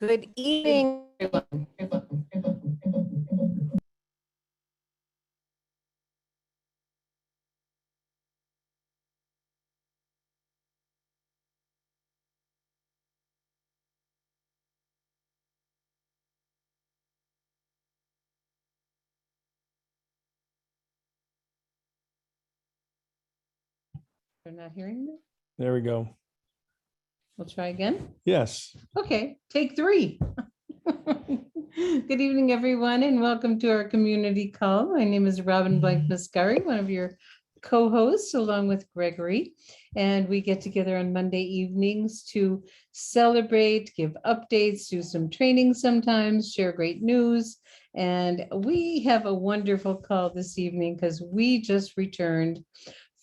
Good evening, everyone. They're not hearing me? There we go. We'll try again. Yes. Okay, take 3. Good evening, everyone, and welcome to our community call. My name is Robin Blank-Muscari, one of your co-hosts, along with Gregory. And we get together on Monday evenings to celebrate, give updates, do some training sometimes, share great news. And we have a wonderful call this evening because we just returned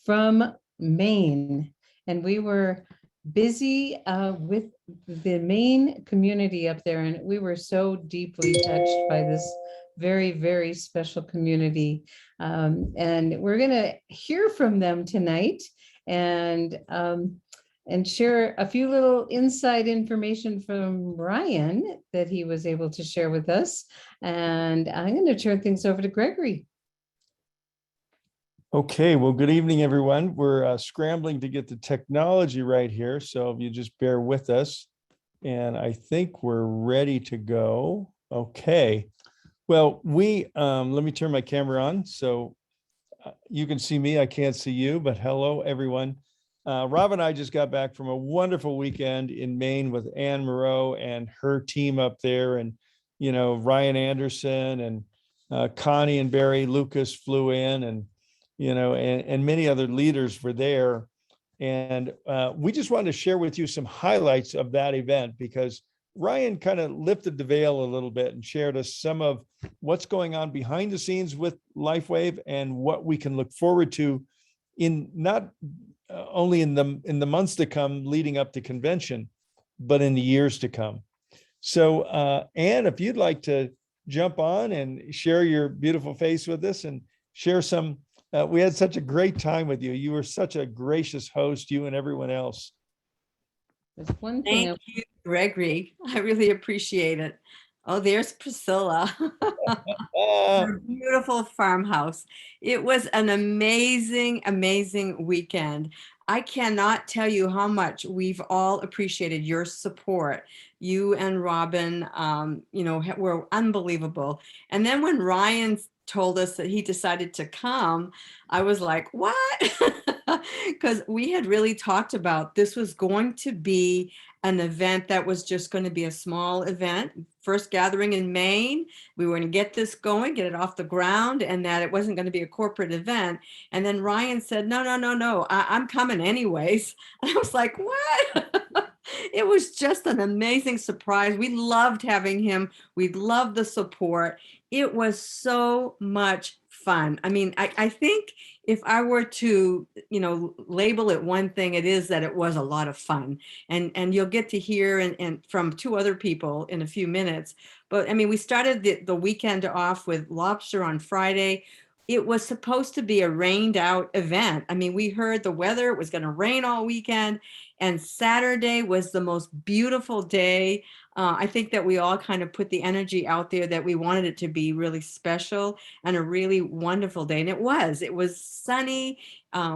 from Maine, and we were busy with the Maine community up there, and we were so deeply touched by this very, very special community. And we're going to hear from them tonight and share a few little inside information from Ryan that he was able to share with us. And I'm going to turn things over to Gregory. Okay, well, good evening, everyone. We're scrambling to get the technology right here, so if you just bear with us. And I think we're ready to go. Okay. Well, let me turn my camera on so you can see me. I can't see you, but hello, everyone. Rob and I just got back from a wonderful weekend in Maine with Anne Moreau and her team up there. And, Ryan Anderson and Connie and Barry Lucas flew in, and and many other leaders were there. And we just wanted to share with you some highlights of that event, because Ryan kind of lifted the veil a little bit and shared us some of what's going on behind the scenes with LifeWave and what we can look forward to in not only in the months to come leading up to convention, but in the years to come. So Anne, if you'd like to jump on and share your beautiful face with us and share some. We had such a great time with you. You were such a gracious host, you and everyone else. There's one thing. Thank you, Gregory. I really appreciate it. Oh, there's Priscilla. Her beautiful farmhouse. It was an amazing, amazing weekend. I cannot tell you how much we've all appreciated your support. You and Robin, were unbelievable. And then when Ryan told us that he decided to come, I was like, what? Because we had really talked about this was going to be an event that was just going to be a small event, first gathering in Maine. We were going to get this going, get it off the ground, and that it wasn't going to be a corporate event. And then Ryan said, no, I'm coming anyways. And I was like, what? It was just an amazing surprise. We loved having him. We loved the support. It was so much fun. I mean, I think if I were to, label it one thing, it is that it was a lot of fun. And you'll get to hear and from 2 other people in a few minutes. But I mean, we started the weekend off with lobster on Friday. It was supposed to be a rained out event. I mean, we heard the weather, it was going to rain all weekend. And Saturday was the most beautiful day. I think that we all kind of put the energy out there that we wanted it to be really special and a really wonderful day. And it was sunny.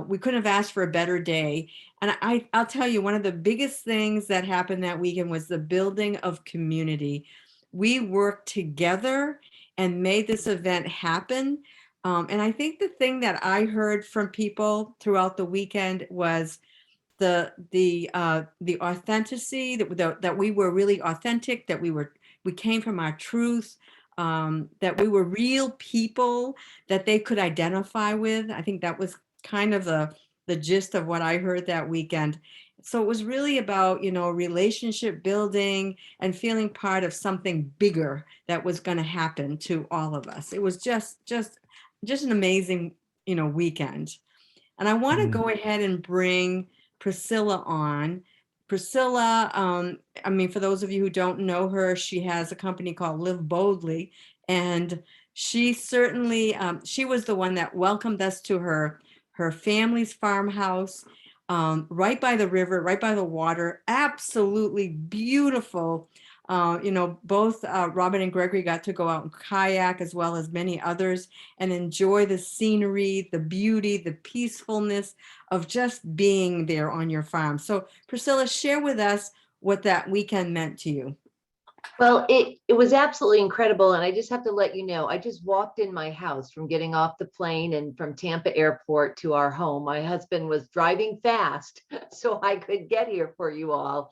We couldn't have asked for a better day. And I'll tell you, one of the biggest things that happened that weekend was the building of community. We worked together and made this event happen. And I think the thing that I heard from people throughout the weekend was the authenticity, that we were really authentic, that we came from our truth, that we were real people that they could identify with. I think that was kind of the gist of what I heard that weekend. So it was really about, relationship building and feeling part of something bigger that was going to happen to all of us. It was just an amazing, weekend. And I want to go ahead and bring Priscilla on. Priscilla, I mean, for those of you who don't know her, she has a company called Live Boldly. And she certainly, she was the one that welcomed us to her family's farmhouse, right by the river, right by the water, absolutely beautiful. Both Robin and Gregory got to go out and kayak as well as many others and enjoy the scenery, the beauty, the peacefulness of just being there on your farm. So Priscilla, share with us what that weekend meant to you. Well, it was absolutely incredible. And I just have to let you know, I just walked in my house from getting off the plane and from Tampa Airport to our home. My husband was driving fast so I could get here for you all.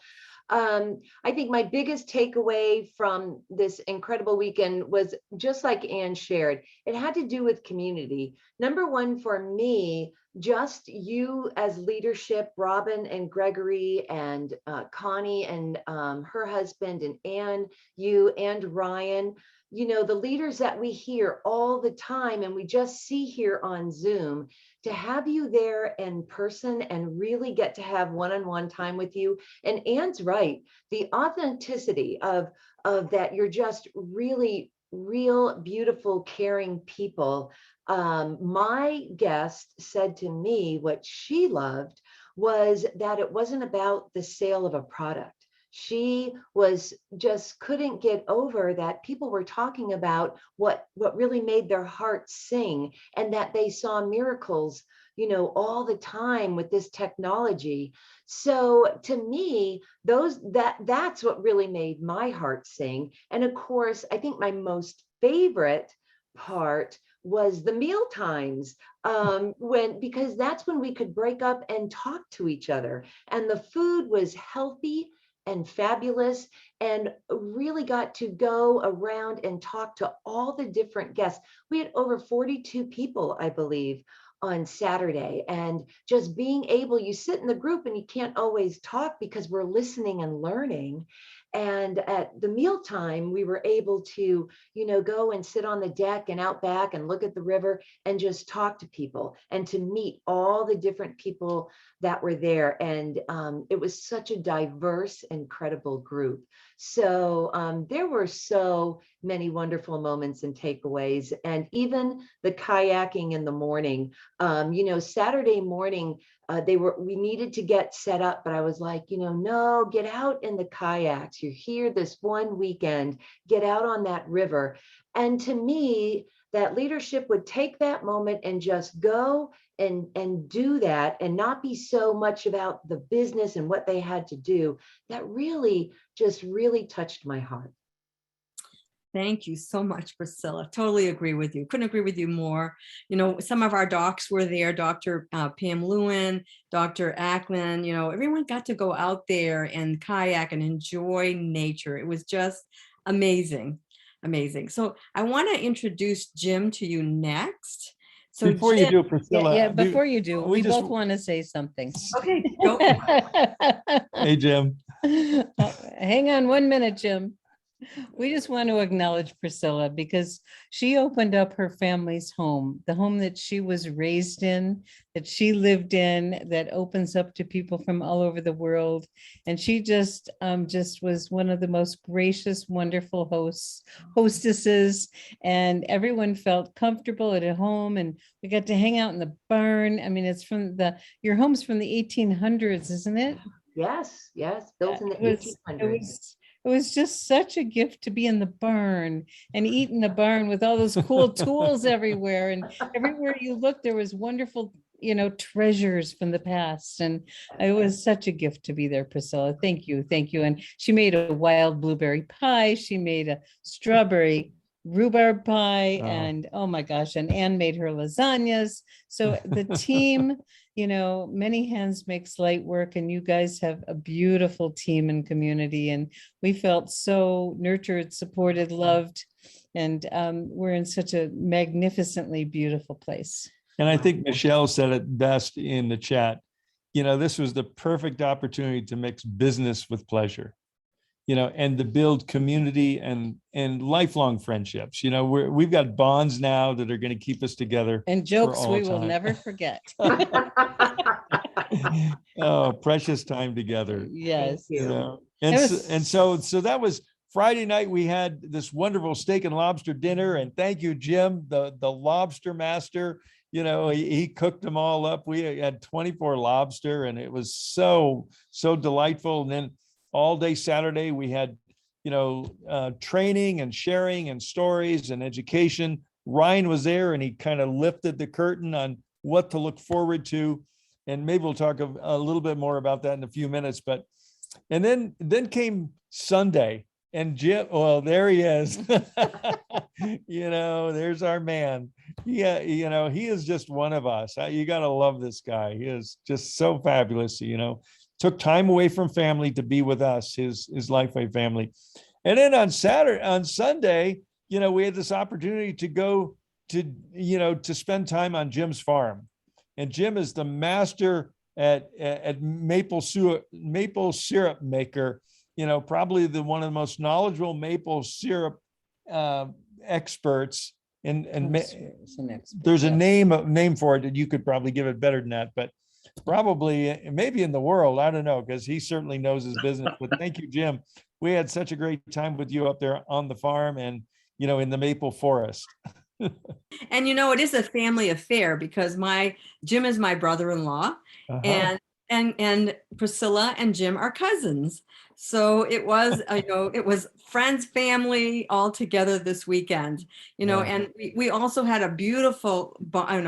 I think my biggest takeaway from this incredible weekend was just like Anne shared, it had to do with community. Number one, for me, just you as leadership, Robin and Gregory and Connie and her husband and Anne, you and Ryan, the leaders that we hear all the time and we just see here on Zoom, to have you there in person and really get to have one-on-one time with you. And Anne's right, the authenticity of that, you're just really real, beautiful, caring people. My guest said to me what she loved was that it wasn't about the sale of a product. She was just couldn't get over that people were talking about what really made their hearts sing, and that they saw miracles, all the time with this technology. So to me, that's what really made my heart sing. And of course, I think my most favorite part was the meal times, because that's when we could break up and talk to each other, and the food was healthy and fabulous, and really got to go around and talk to all the different guests. We had over 42 people, I believe, on Saturday, and just being able, you sit in the group and you can't always talk because we're listening and learning. And at the mealtime, we were able to, go and sit on the deck and out back and look at the river and just talk to people and to meet all the different people that were there. And it was such a diverse, incredible group. So there were so many wonderful moments and takeaways. And even the kayaking in the morning, Saturday morning, we needed to get set up, but I was like, no, get out in the kayaks. You're here this one weekend, get out on that river. And to me, that leadership would take that moment and just go and do that, and not be so much about the business and what they had to do. That really touched my heart. Thank you so much, Priscilla. Totally agree with you. Couldn't agree with you more. Some of our docs were there, Dr. Pam Lewin, Dr. Ackland, everyone got to go out there and kayak and enjoy nature. It was just amazing, amazing. So I want to introduce Jim to you next. So Before Jim, you do, Priscilla. Yeah, before you do, we we just- both want to say something. okay, go. Hey, Jim. Hang on 1 minute, Jim. We just want to acknowledge Priscilla because she opened up her family's home, the home that she was raised in, that she lived in, that opens up to people from all over the world. And she just was one of the most gracious, wonderful hostesses, and everyone felt comfortable at home. And we got to hang out in the barn. I mean, it's your home's from the 1800s, isn't it? Yes, built in the It 1800s. was just such a gift to be in the barn and eat in the barn with all those cool tools everywhere. And everywhere you looked, there was wonderful, treasures from the past. And it was such a gift to be there, Priscilla. Thank you. Thank you. And she made a wild blueberry pie. She made a strawberry rhubarb pie, and oh my gosh, and Anne made her lasagnas. So the team, many hands makes light work, and you guys have a beautiful team and community, and we felt so nurtured, supported, loved, and we're in such a magnificently beautiful place. And I think Michelle said it best in the chat. This was the perfect opportunity to mix business with pleasure, and to build community and lifelong friendships. We've got bonds now that are going to keep us together. And jokes all we will time. never forget. Oh, precious time together. Yes. You. And so that was Friday night. We had this wonderful steak and lobster dinner, and thank you, Jim, the lobster master. He cooked them all up. We had 24 lobster, and it was so delightful. And then all day Saturday, we had training and sharing and stories and education. Ryan was there and he kind of lifted the curtain on what to look forward to. And maybe we'll talk a little bit more about that in a few minutes. And then came Sunday, and Jim, well, there he is. There's our man. Yeah, he is just one of us. You got to love this guy. He is just so fabulous. Took time away from family to be with us, his Lifeway family. And then on Sunday, we had this opportunity to go to spend time on Jim's farm. And Jim is the master at maple syrup maker, probably one of the most knowledgeable maple syrup experts. And there's a name for it that you could probably give it better than that, but probably maybe in the world, I don't know, because he certainly knows his business. But thank you, Jim. We had such a great time with you up there on the farm and in the maple forest. And it is a family affair because Jim is my brother-in-law, and Priscilla and Jim are cousins. So it was, it was friends, family all together this weekend, and we also had a beautiful,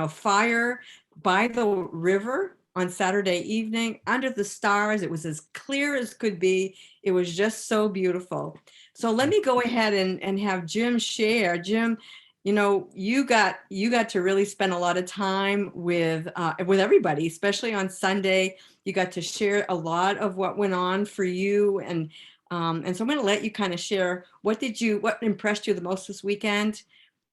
fire by the river on Saturday evening under the stars. It was as clear as could be. It was just so beautiful. So let me go ahead and have Jim share. Jim, you got to really spend a lot of time with everybody, especially on Sunday. You got to share a lot of what went on for you, and so I'm going to let you kind of share what impressed you the most this weekend,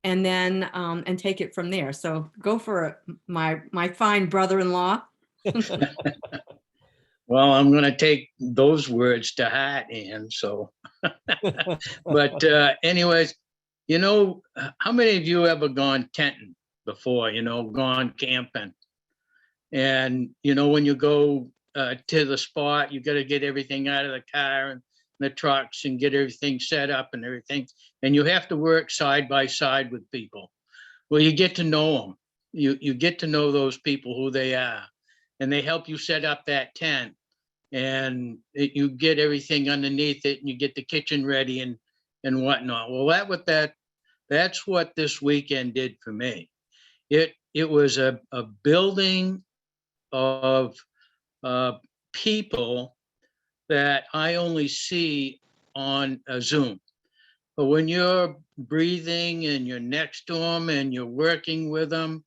and then and take it from there. So go for it, my fine brother-in-law. Well, I'm going to take those words to heart, Ann. So, but anyways. How many of you ever gone tenting before, gone camping? And, when you go to the spot, you got to get everything out of the car and the trucks and get everything set up and everything. And you have to work side by side with people. Well, you get to know them. You get to know those people, who they are, and they help you set up that tent, and you get everything underneath it, and you get the kitchen ready and whatnot. Well, that's what this weekend did for me. It was a building of people that I only see on a Zoom. But when you're breathing and you're next to them and you're working with them,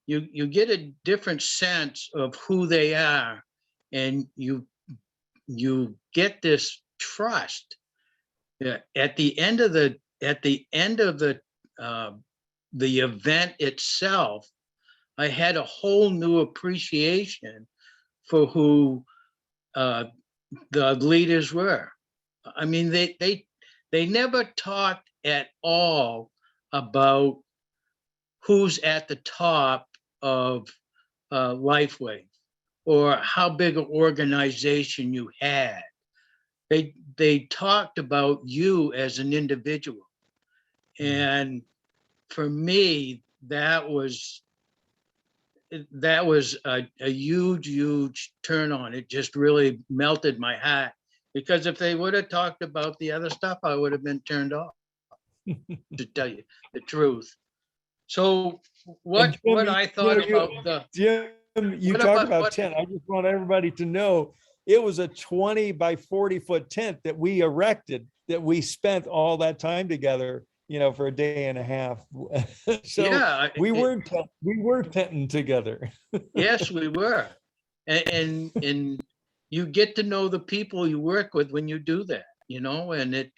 you get a different sense of who they are, and you get this trust. At the end of the event itself, I had a whole new appreciation for who the leaders were. I mean, they never talked at all about who's at the top of Lifeway or how big an organization you had. They talked about you as an individual. And for me, that was a huge turn on. It just really melted my heart, because if they would have talked about the other stuff, I would have been turned off, to tell you the truth. So what I thought about the Jim, you talk about tent. I just want everybody to know it was a 20 by 40 foot tent that we erected, that we spent all that time together, for a day and a half. So yeah, we were tenting together. Yes, we were. And you get to know the people you work with when you do that, and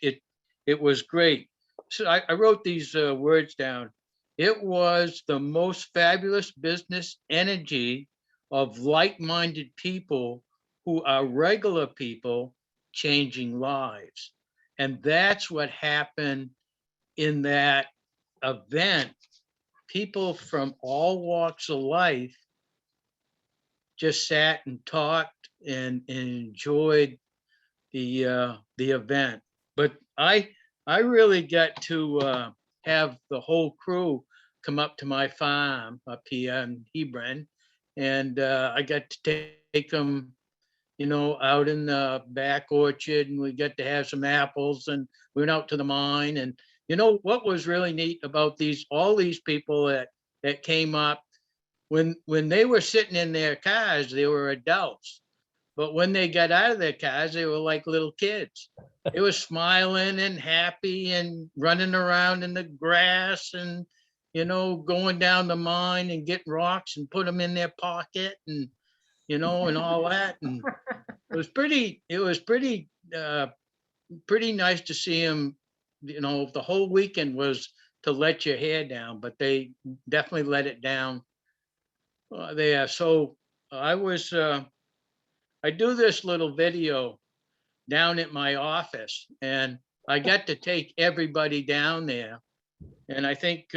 it was great. So I wrote these words down. It was the most fabulous business energy of like-minded people who are regular people changing lives. And that's what happened in that event. People from all walks of life just sat and talked and enjoyed the event. But I really got to have the whole crew come up to my farm up here in Hebron, and I got to take them out in the back orchard, and we get to have some apples, and we went out to the mine. And what was really neat about all these people that came up, when they were sitting in their cars, they were adults. But when they got out of their cars, they were like little kids. They were smiling and happy and running around in the grass and, going down the mine and getting rocks and put them in their pocket and, and all that. And it was pretty nice to see them. The whole weekend was to let your hair down, but they definitely let it down there. So I do this little video down at my office, and I got to take everybody down there. And I think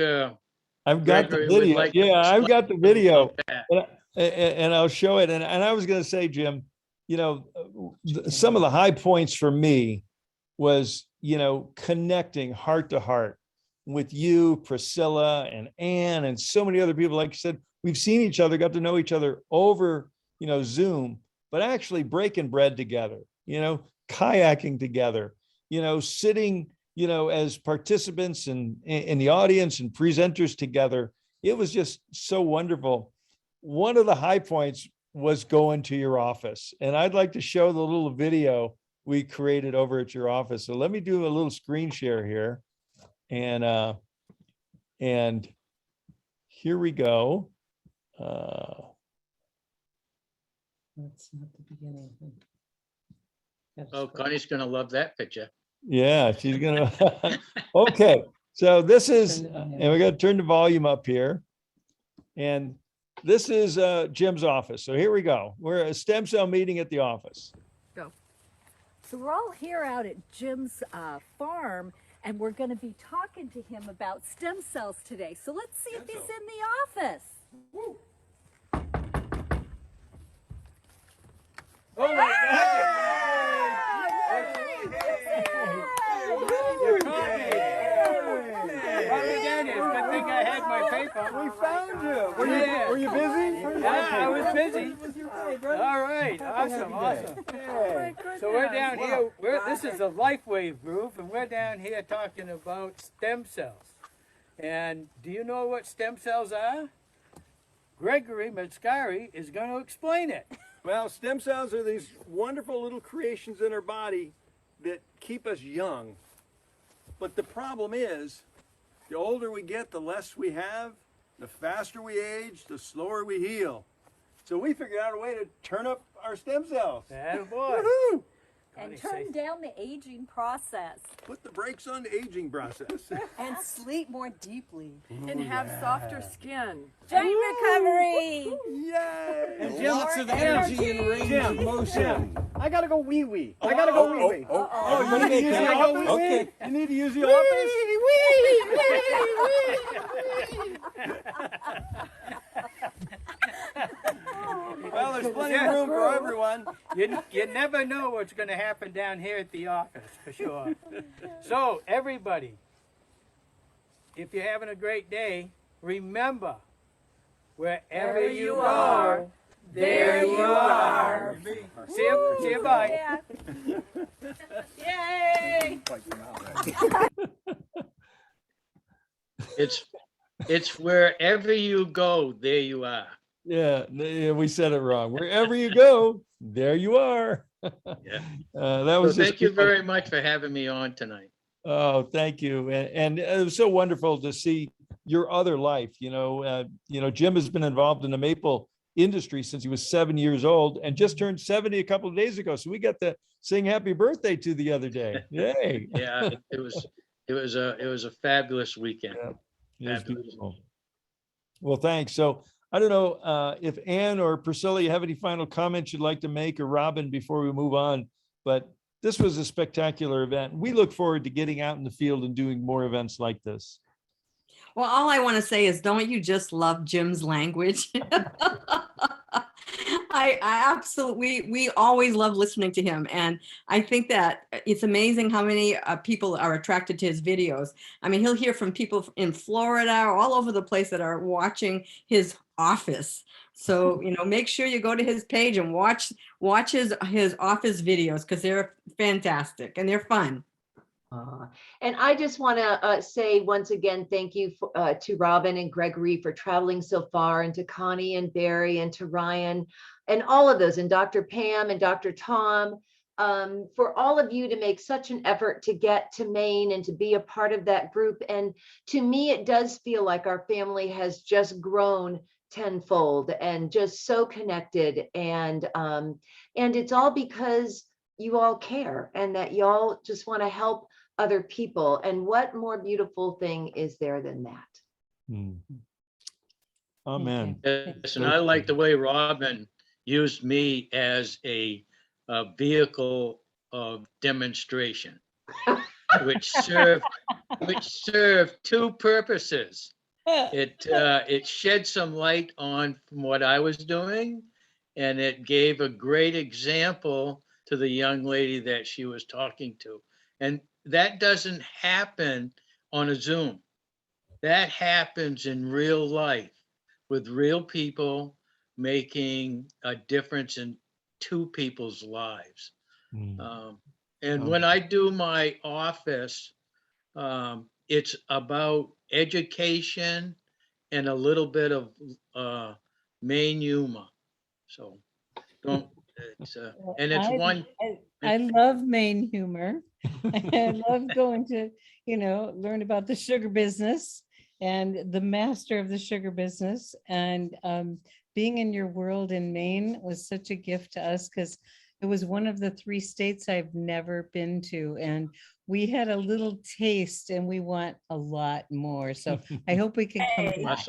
I've got the Gregory would video. like to Yeah, I've got the video. about that. And I'll show it. And I was going to say, Jim, some of the high points for me was, connecting heart to heart with you, Priscilla, and Ann, and so many other people. Like you said, we've seen each other, got to know each other over, Zoom, but actually breaking bread together, kayaking together, sitting, as participants and in the audience and presenters together. It was just so wonderful. One of the high points was going to your office, and I'd like to show the little video we created over at your office. So let me do a little screen share here, and here we go. That's not the beginning. Oh, Connie's gonna love that picture. Yeah, she's gonna. Okay, so this is, and we got to turn the volume up here, and this is Jim's office. So here we go. We're at a stem cell meeting at the office. Go. So we're all here out at Jim's farm, and we're going to be talking to him about stem cells today. So let's see if he's in the office. Oh my God! Good thing I had my paper. We found you. Were you busy? Yeah, I was busy. All right, awesome. So we're down here. This is the LifeWave group, and we're down here talking about stem cells. And do you know what stem cells are? Gregory Mascari is going to explain it. Well, stem cells are these wonderful little creations in our body that keep us young. But the problem is, the older we get, the less we have, the faster we age, the slower we heal. So we figured out a way to turn up our stem cells. Attaboy. Woohoo! And turn down the aging process. Put the brakes on the aging process. And sleep more deeply. And have softer skin. Joint recovery. Yay! And Jim, Lots of energy and range of motion. I gotta go wee-wee. I gotta go wee-wee. Oh, You need to use the office? Okay. You need to use the office? Well, there's plenty of room for everyone. You never know what's going to happen down here at the office, for sure. So, everybody, if you're having a great day, remember, wherever you are, there you are. See you, bye. Yay! It's wherever you go, there you are. Yeah, we said it wrong. Wherever you go, there you are. Yeah. That was So just thank you very much for having me on tonight. Oh, thank you. And it was so wonderful to see your other life. Jim has been involved in the maple industry since he was 7 years old and just turned 70 a couple of days ago. So we got to sing happy birthday to the other day. Yay. Yeah, it was a fabulous weekend. Yeah, it was Fabulous. beautiful. Well, thanks. So I don't know if Ann or Priscilla, you have any final comments you'd like to make, or Robin, before we move on, but this was a spectacular event. We look forward to getting out in the field and doing more events like this. Well, all I want to say is, don't you just love Jim's language? I absolutely, we always love listening to him. And I think that it's amazing how many people are attracted to his videos. I mean, he'll hear from people in Florida, all over the place, that are watching his office. So, make sure you go to his page and watch his office videos, because they're fantastic and they're fun. And I just want to say once again, thank you to Robin and Gregory for traveling so far, and to Connie and Barry and to Ryan and all of those, and Dr. Pam and Dr. Tom, for all of you to make such an effort to get to Maine and to be a part of that group. And to me, it does feel like our family has just grown tenfold and just so connected. And it's all because you all care and that y'all just want to help other people. And what more beautiful thing is there than that? Amen. Yes, and I like the way Robin used me as a vehicle of demonstration, which served two purposes. It shed some light on from what I was doing, and it gave a great example to the young lady that she was talking to. And that doesn't happen on a Zoom. That happens in real life with real people making a difference in two people's lives. And when I do my office, it's about education and a little bit of Maine humor. So don't, it's, and it's one. I love Maine humor. I love going to, learn about the sugar business and the master of the sugar business. And being in your world in Maine was such a gift to us, because it was one of the 3 states I've never been to. And we had a little taste and we want a lot more. So I hope we can come back.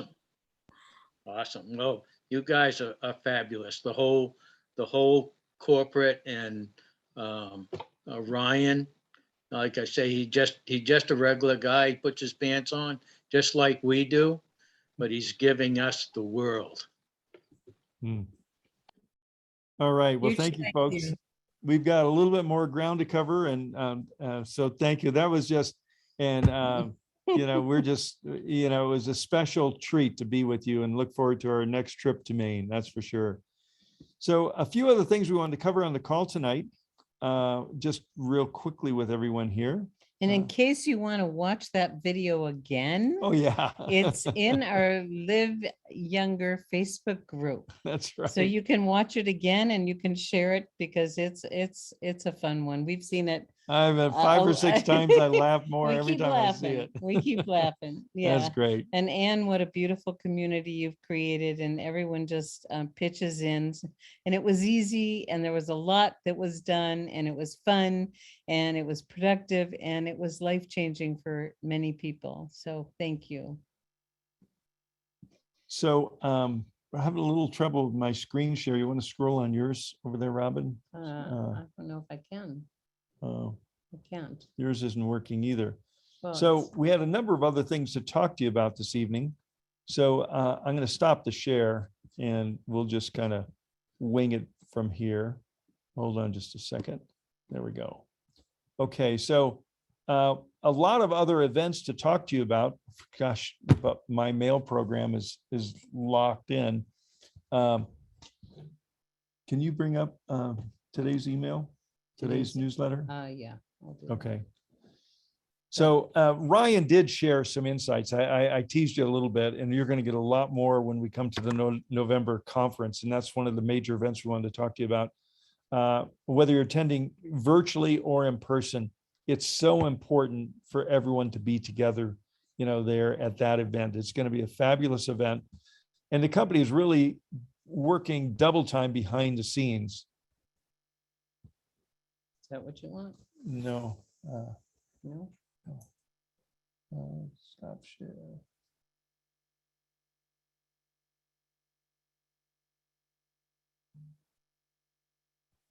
Awesome. Well, you guys are fabulous. The whole corporate, and Ryan, like I say, he's just a regular guy. He puts his pants on just like we do, but he's giving us the world. All right. Well, thank you, folks. We've got a little bit more ground to cover. And so thank you. That was just, and we're just, it was a special treat to be with you, and look forward to our next trip to Maine. That's for sure. So a few other things we wanted to cover on the call tonight, just real quickly with everyone here. And in case you want to watch that video again, Oh yeah, it's in our Live Younger Facebook group. That's right. So you can watch it again and you can share it, because it's a fun one. We've seen it. I've had 5 or 6 times. I laugh more every time I see it. We keep laughing. Yeah. That's great. And Anne, what a beautiful community you've created, and everyone just pitches in, and it was easy, and there was a lot that was done, and it was fun, and it was productive, and it was life-changing for many people. So thank you. So we're having a little trouble with my screen share. You want to scroll on yours over there, Robin? I don't know if I can. Oh, I can't. yours isn't working either. Well, So we had a number of other things to talk to you about this evening. So I'm going to stop the share and we'll just kind of wing it from here. Hold on just a second. There we go. Okay, so a lot of other events to talk to you about. Gosh, but my mail program is locked in. Can you bring up today's email, today's newsletter? Yeah. I'll do that. Okay. So Ryan did share some insights. I teased you a little bit, and you're going to get a lot more when we come to the November conference. And that's one of the major events we wanted to talk to you about. Whether you're attending virtually or in person, it's so important for everyone to be together, there at that event. It's going to be a fabulous event. And the company is really working double time behind the scenes. Is that what you want? No. No. Stop share.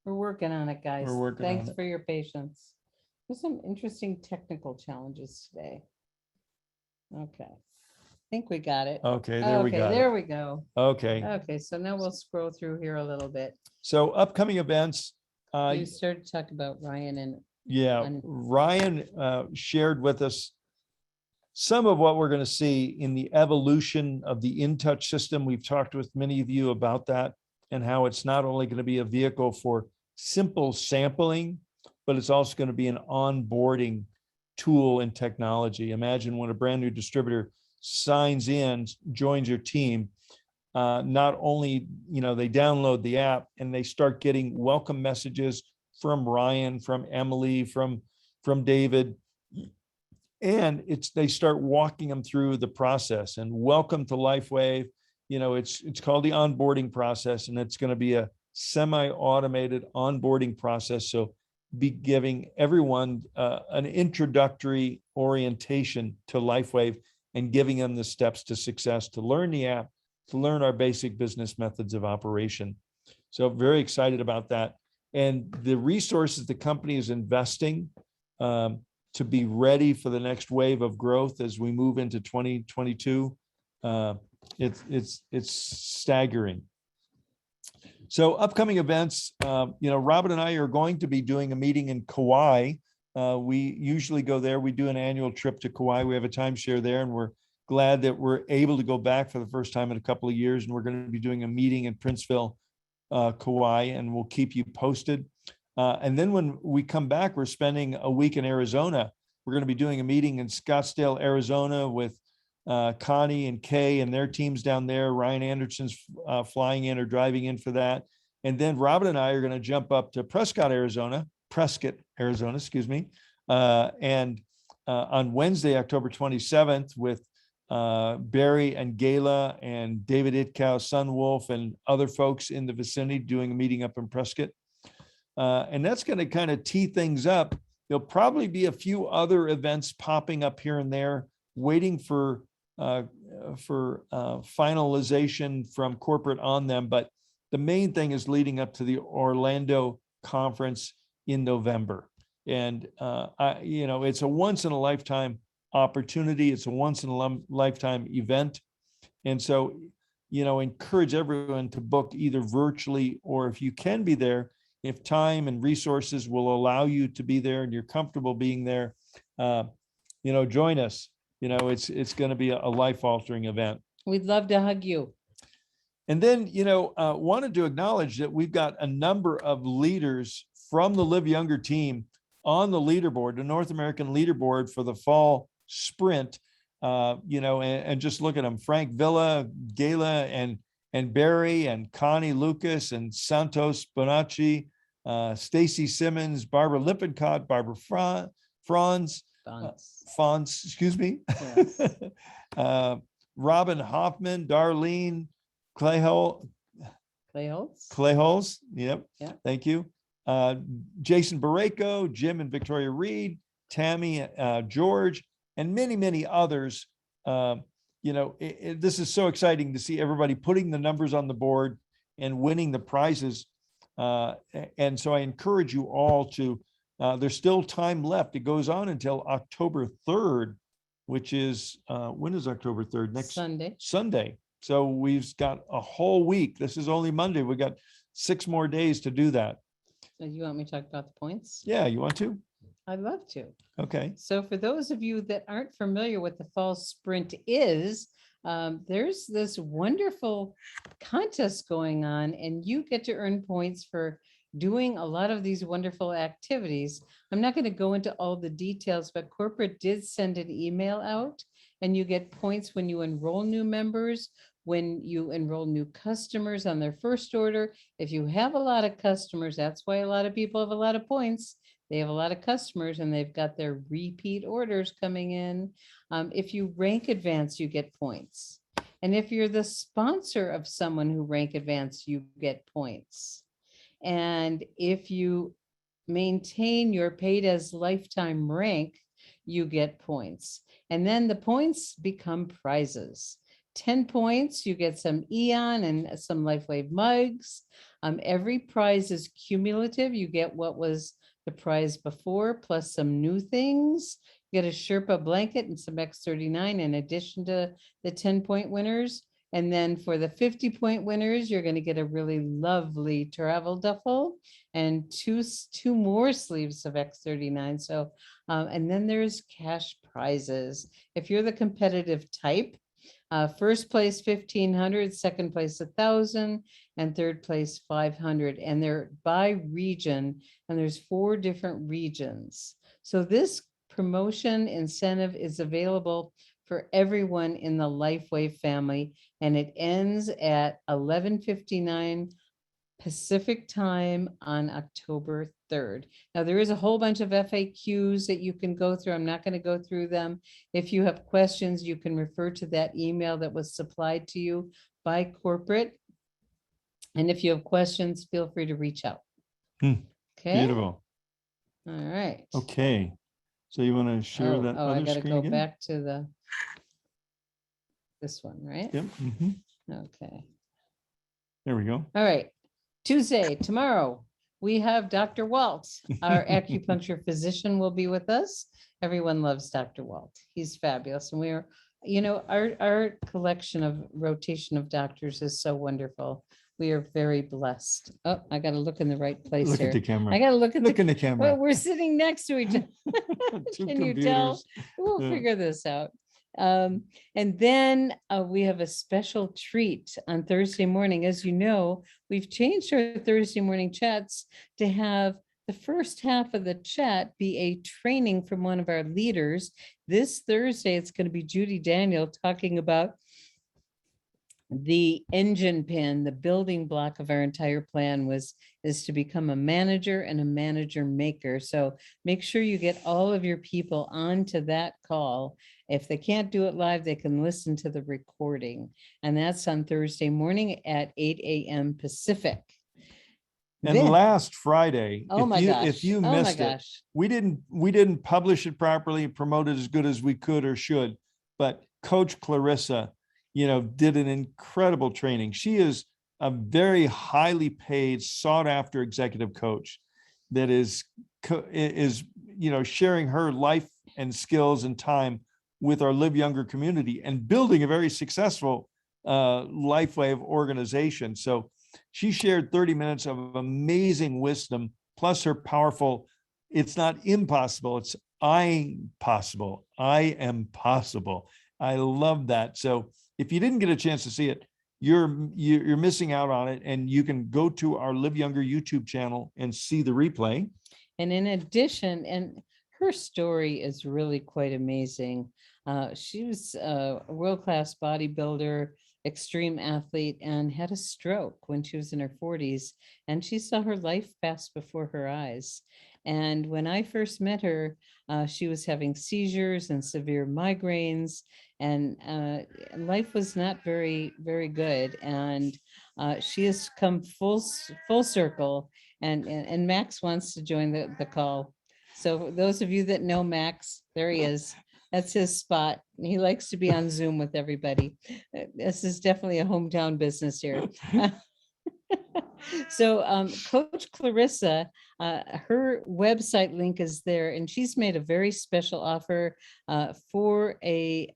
We're working on it, guys. We're working on Thanks it. for your patience. There's some interesting technical challenges today. Okay. I think we got it. Okay, there we Okay, go. there we go. Okay, Okay, so now we'll scroll through here a little bit. so upcoming events. You started to talk about Ryan and Yeah, and- Ryan shared with us some of what we're going to see in the evolution of the InTouch system. We've talked with many of you about that and how it's not only going to be a vehicle for simple sampling, but it's also going to be an onboarding tool and technology. Imagine when a brand new distributor signs in, joins your team, not only, they download the app and they start getting welcome messages from Ryan, from Emily, from David, and they start walking them through the process. And welcome to LifeWave. It's called the onboarding process, and it's going to be a semi-automated onboarding process. So be giving everyone an introductory orientation to LifeWave and giving them the steps to success, to learn the app, to learn our basic business methods of operation. So very excited about that. And the resources the company is investing to be ready for the next wave of growth as we move into 2022, it's staggering. So upcoming events, Robin and I are going to be doing a meeting in Kauai. We usually go there. We do an annual trip to Kauai. We have a timeshare there, and we're glad that we're able to go back for the first time in a couple of years. And we're going to be doing a meeting in Princeville, Kauai, and we'll keep you posted. And then when we come back, we're spending a week in Arizona. We're going to be doing a meeting in Scottsdale, Arizona with Connie and Kay and their teams down there. Ryan Anderson's flying in or driving in for that. And then Robin and I are going to jump up to Prescott, Arizona, excuse me. And on Wednesday, October 27th, with Barry and Gayla and David Itkow, Sunwolf, and other folks in the vicinity doing a meeting up in Prescott. And that's going to kind of tee things up. There'll probably be a few other events popping up here and there, waiting for finalization from corporate on them. But the main thing is leading up to the Orlando conference in November. And, it's a once in a lifetime opportunity. It's a once in a lifetime event. And so, encourage everyone to book either virtually, or if you can be there, if time and resources will allow you to be there and you're comfortable being there, join us. It's going to be a life-altering event. We'd love to hug you. And then, wanted to acknowledge that we've got a number of leaders from the Live Younger team on the leaderboard, the North American leaderboard for the fall sprint. And just look at them: Frank Villa, Gayla, and Barry, and Connie Lucas, and Santos Bonacci, Stacy Simmons, Barbara Lippincott, Barbara Franz, Fonz, excuse me. Yes. Robin Hoffman, Darlene Clayholz. Yep. Yeah. Thank you. Jason Barreco, Jim and Victoria Reed, Tammy, George, and many, many others. This is so exciting to see everybody putting the numbers on the board and winning the prizes. And so I encourage you all to, there's still time left. It goes on until October 3rd, which is, when is October 3rd? Next Sunday. So we've got a whole week. This is only Monday. We got 6 more days to do that. So you want me to talk about the points? Yeah, you want to? I'd love to. Okay. So for those of you that aren't familiar with the fall sprint is, there's this wonderful contest going on, and you get to earn points for doing a lot of these wonderful activities. I'm not going to go into all the details, but corporate did send an email out, and you get points when you enroll new members, when you enroll new customers on their first order. If you have a lot of customers, that's why a lot of people have a lot of points. They have a lot of customers and they've got their repeat orders coming in. If you rank advance, you get points. And if you're the sponsor of someone who rank advance, you get points. And if you maintain your paid as lifetime rank, you get points. And then the points become prizes. 10 points, you get some Eon and some LifeWave mugs. Every prize is cumulative. You get what was the prize before, plus some new things. You get a Sherpa blanket and some X39 in addition to the 10-point winners. And then for the 50-point winners, you're going to get a really lovely travel duffel and two more sleeves of X39. So, and then there's cash prizes. If you're the competitive type, first place 1,500, second place 1,000, and third place 500. And they're by region, and there's 4 different regions. So this promotion incentive is available for everyone in the LifeWave family, and it ends at 11:59 Pacific time on October 3rd. Now, there is a whole bunch of FAQs that you can go through. I'm not going to go through them. If you have questions, you can refer to that email that was supplied to you by corporate. And if you have questions, feel free to reach out. Okay. Beautiful. All right. Okay. So you want to share that I other got to screen go again? back to this one, right? Yep. Mhm. Okay. There we go. All right. Tuesday, tomorrow, we have Dr. Walt, our acupuncture physician, will be with us. Everyone loves Dr. Walt. He's fabulous. And we're, our collection of rotation of doctors is so wonderful. We are very blessed. Oh, I got to look in the right place Look here. at the camera. I got to look at Look the, in the well, camera. we're sitting next to each other. Two Can you tell? computers. We'll Yeah. figure this out. And then we have a special treat on Thursday morning. As you know, we've changed our Thursday morning chats to have the first half of the chat be a training from one of our leaders. This Thursday, it's going to be Judy Daniel talking about the engine pin, the building block of our entire plan is to become a manager and a manager maker. So make sure you get all of your people onto that call. If they can't do it live, they can listen to the recording. And that's on Thursday morning at 8 a.m. Pacific. And Then- last Friday, Oh my gosh. if you Oh my missed it, gosh. we didn't publish it properly, promote it as good as we could or should. But Coach Clarissa, did an incredible training. She is a very highly paid, sought after executive coach that is sharing her life and skills and time with our Live Younger community and building a very successful LifeWave organization. So she shared 30 minutes of amazing wisdom, plus her powerful, it's not impossible, it's I'm possible. I am possible. I love that. So if you didn't get a chance to see it, you're missing out on it. And you can go to our Live Younger YouTube channel and see the replay. And in addition, and her story is really quite amazing. She was a world-class bodybuilder, extreme athlete, and had a stroke when she was in her 40s. And she saw her life pass before her eyes. And when I first met her, she was having seizures and severe migraines, and life was not very, very good. And she has come full circle. And Max wants to join the call. So those of you that know Max, there he is. That's his spot. He likes to be on Zoom with everybody. This is definitely a hometown business here. So Coach Clarissa, her website link is there, and she's made a very special offer for a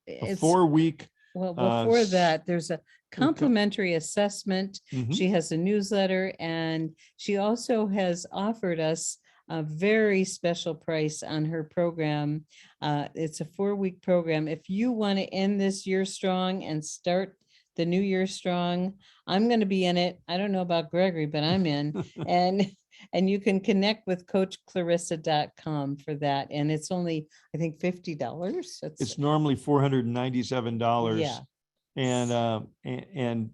4-week. Well, before that, there's a complimentary assessment. Mhm. She has a newsletter, and she also has offered us a very special price on her program. It's a 4-week program. If you want to end this year strong and start the new year strong, I'm going to be in it. I don't know about Gregory, but I'm in. And you can connect with CoachClarissa.com for that. And it's only, I think, $50. It's normally $497. Yeah. And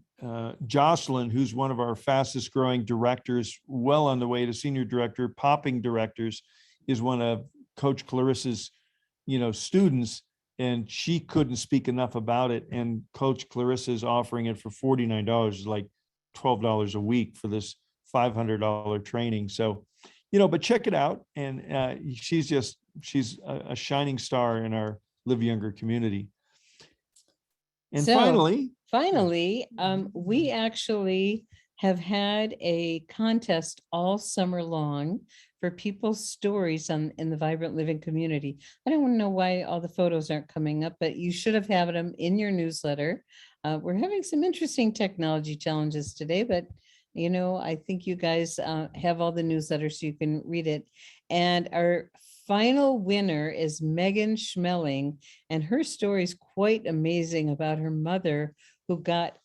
Jocelyn, who's one of our fastest growing directors, well on the way to senior director, popping directors, is one of Coach Clarissa's, students, and she couldn't speak enough about it. And Coach Clarissa is offering it for $49, is like $12 a week for this $500 training. So, but check it out. And she's a shining star in our Live Younger community. And So, finally, we actually have had a contest all summer long for people's stories in the Vibrant Living community. I don't know why all the photos aren't coming up, but you should have had them in your newsletter. We're having some interesting technology challenges today, but I think you guys have all the newsletters so you can read it. And our final winner is Megan Schmeling, and her story is quite amazing about her mother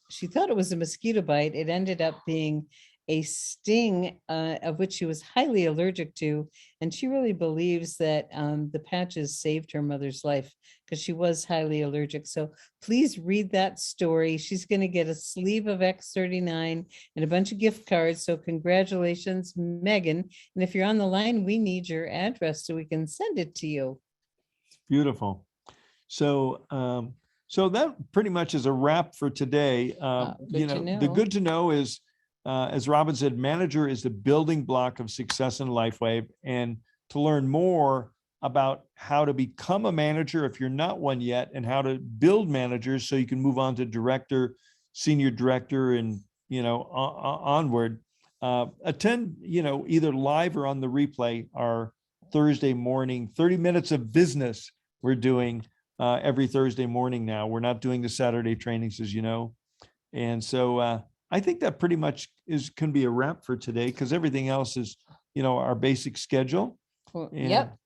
she thought it was a mosquito bite. It ended up being a sting of which she was highly allergic to. And she really believes that the patches saved her mother's life because she was highly allergic. So please read that story. She's going to get a sleeve of X39 and a bunch of gift cards. So congratulations, Megan. And if you're on the line, we need your address so we can send it to you. Beautiful. So, so that pretty much is a wrap for today. The good to know is, as Robin said, manager is the building block of success in LifeWave. And to learn more about how to become a manager if you're not one yet, and how to build managers so you can move on to director, senior director, and onward, attend either live or on the replay our Thursday morning 30 minutes of business we're doing every Thursday morning now. We're not doing the Saturday trainings, as you know. And so I think that pretty much can be a wrap for today, because everything else is, our basic schedule. Well, yep,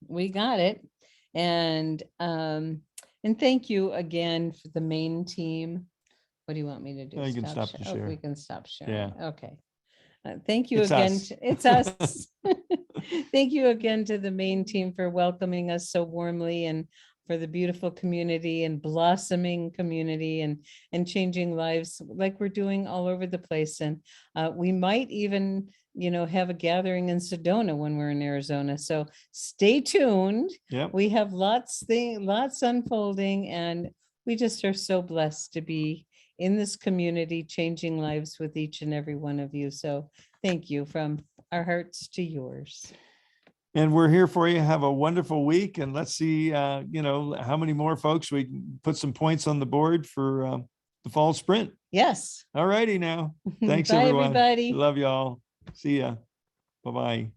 we got it. And thank you again for the Maine team. What do you want me to do? You can stop the share. We can stop sharing. Yeah. Okay. Thank you It's again. us. It's us. Thank you again to the Maine team for welcoming us so warmly, and for the beautiful community and blossoming community and changing lives like we're doing all over the place. And we might even, have a gathering in Sedona when we're in Arizona. So stay tuned. Yep. We have lots unfolding, and we just are so blessed to be in this community, changing lives with each and every one of you. So thank you from our hearts to yours. And we're here for you. Have a wonderful week. And let's see, how many more folks we can put some points on the board for the fall sprint. Yes. All righty now. Thanks, Bye, everyone. everybody. Love y'all. See ya. Bye-bye.